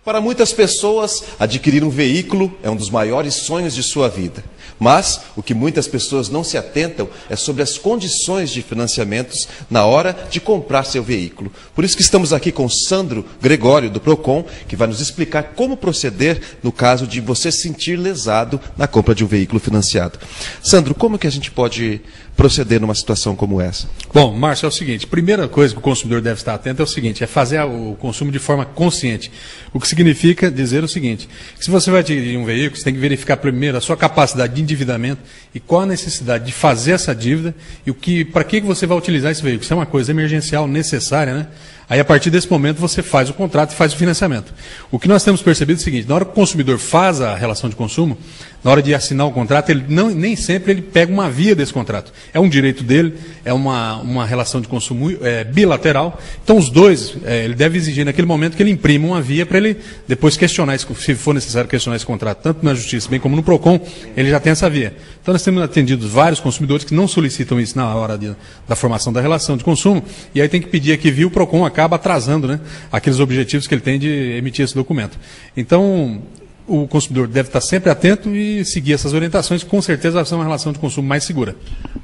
Para muitas pessoas, adquirir um veículo é um dos maiores sonhos de sua vida. Mas o que muitas pessoas não se atentam é sobre as condições de financiamentos na hora de comprar seu veículo. Por isso que estamos aqui com Sandro Gregório, do Procon, que vai nos explicar como proceder no caso de você se sentir lesado na compra de um veículo financiado. Sandro, como que a gente pode proceder numa situação como essa? Bom, Márcio, é o seguinte, primeira coisa que o consumidor deve estar atento é o seguinte, é fazer o consumo de forma consciente. O que significa dizer o seguinte, que se você vai adquirir um veículo, você tem que verificar primeiro a sua capacidade de endividamento e qual a necessidade de fazer essa dívida e para que você vai utilizar esse veículo. Isso é uma coisa emergencial, necessária, né? Aí, a partir desse momento, você faz o contrato e faz o financiamento. O que nós temos percebido é o seguinte, na hora que o consumidor faz a relação de consumo, na hora de assinar o contrato, nem sempre ele pega uma via desse contrato. É um direito dele, é uma relação de consumo bilateral. Então, os dois, ele deve exigir naquele momento que ele imprima uma via para ele depois questionar, se for necessário questionar esse contrato, tanto na Justiça, bem como no Procon, ele já tem essa via. Então, nós temos atendido vários consumidores que não solicitam isso na hora da formação da relação de consumo, e aí tem que pedir aqui via o Procon, acaba atrasando, né, aqueles objetivos que ele tem de emitir esse documento. Então, o consumidor deve estar sempre atento e seguir essas orientações, que com certeza vai ser uma relação de consumo mais segura.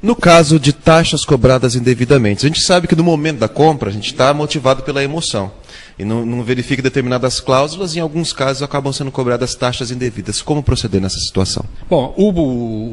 No caso de taxas cobradas indevidamente, a gente sabe que no momento da compra a gente está motivado pela emoção e não verifica determinadas cláusulas e em alguns casos acabam sendo cobradas taxas indevidas. Como proceder nessa situação? Bom,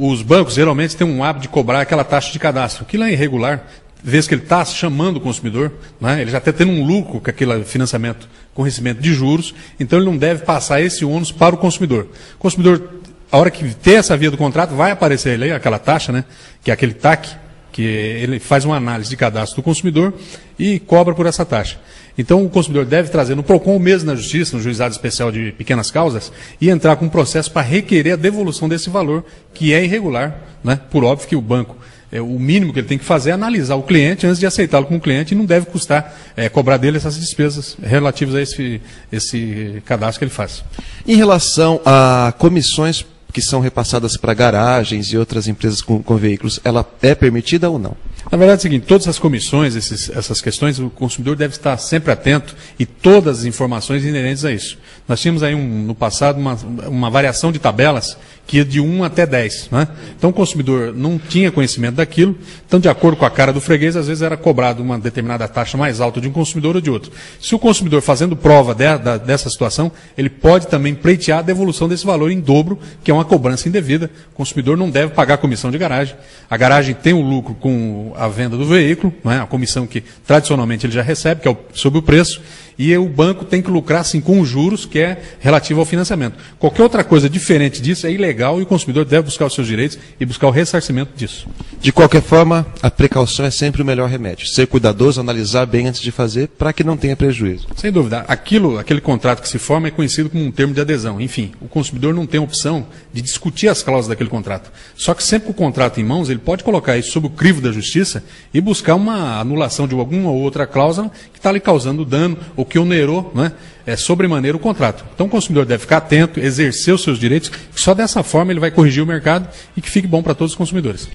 os bancos geralmente têm um hábito de cobrar aquela taxa de cadastro, que lá é irregular, vez que ele está chamando o consumidor, né, ele já está tendo um lucro com aquele financiamento com recebimento de juros, então ele não deve passar esse ônus para o consumidor. O consumidor, a hora que ter essa via do contrato, vai aparecer ali aquela taxa, né, que é aquele TAC, que ele faz uma análise de cadastro do consumidor e cobra por essa taxa. Então o consumidor deve trazer no Procon ou mesmo na Justiça, no Juizado Especial de Pequenas Causas, e entrar com um processo para requerer a devolução desse valor, que é irregular, né, por óbvio que o banco, o mínimo que ele tem que fazer é analisar o cliente antes de aceitá-lo como cliente e não deve custar cobrar dele essas despesas relativas a esse cadastro que ele faz. Em relação a comissões que são repassadas para garagens e outras empresas com veículos, ela é permitida ou não? Na verdade é o seguinte, todas as comissões, essas questões, o consumidor deve estar sempre atento e todas as informações inerentes a isso. Nós tínhamos aí no passado uma variação de tabelas que ia de 1 até 10. Né? Então o consumidor não tinha conhecimento daquilo, então de acordo com a cara do freguês, às vezes era cobrado uma determinada taxa mais alta de um consumidor ou de outro. Se o consumidor fazendo prova dessa situação, ele pode também pleitear a devolução desse valor em dobro, que é uma cobrança indevida. O consumidor não deve pagar a comissão de garagem. A garagem tem o lucro com a venda do veículo, né? A comissão que tradicionalmente ele já recebe, que é sobre o preço, e o banco tem que lucrar sim com os juros, que é relativo ao financiamento. Qualquer outra coisa diferente disso é ilegal e o consumidor deve buscar os seus direitos e buscar o ressarcimento disso. De qualquer forma, a precaução é sempre o melhor remédio. Ser cuidadoso, analisar bem antes de fazer, para que não tenha prejuízo. Sem dúvida. Aquele contrato que se forma é conhecido como um termo de adesão. Enfim, o consumidor não tem a opção de discutir as cláusulas daquele contrato. Só que sempre com o contrato em mãos, ele pode colocar isso sob o crivo da justiça e buscar uma anulação de alguma ou outra cláusula que está lhe causando dano ou que onerou, né, sobremaneira o contrato. Então o consumidor deve ficar atento, exercer os seus direitos, que só dessa forma ele vai corrigir o mercado e que fique bom para todos os consumidores.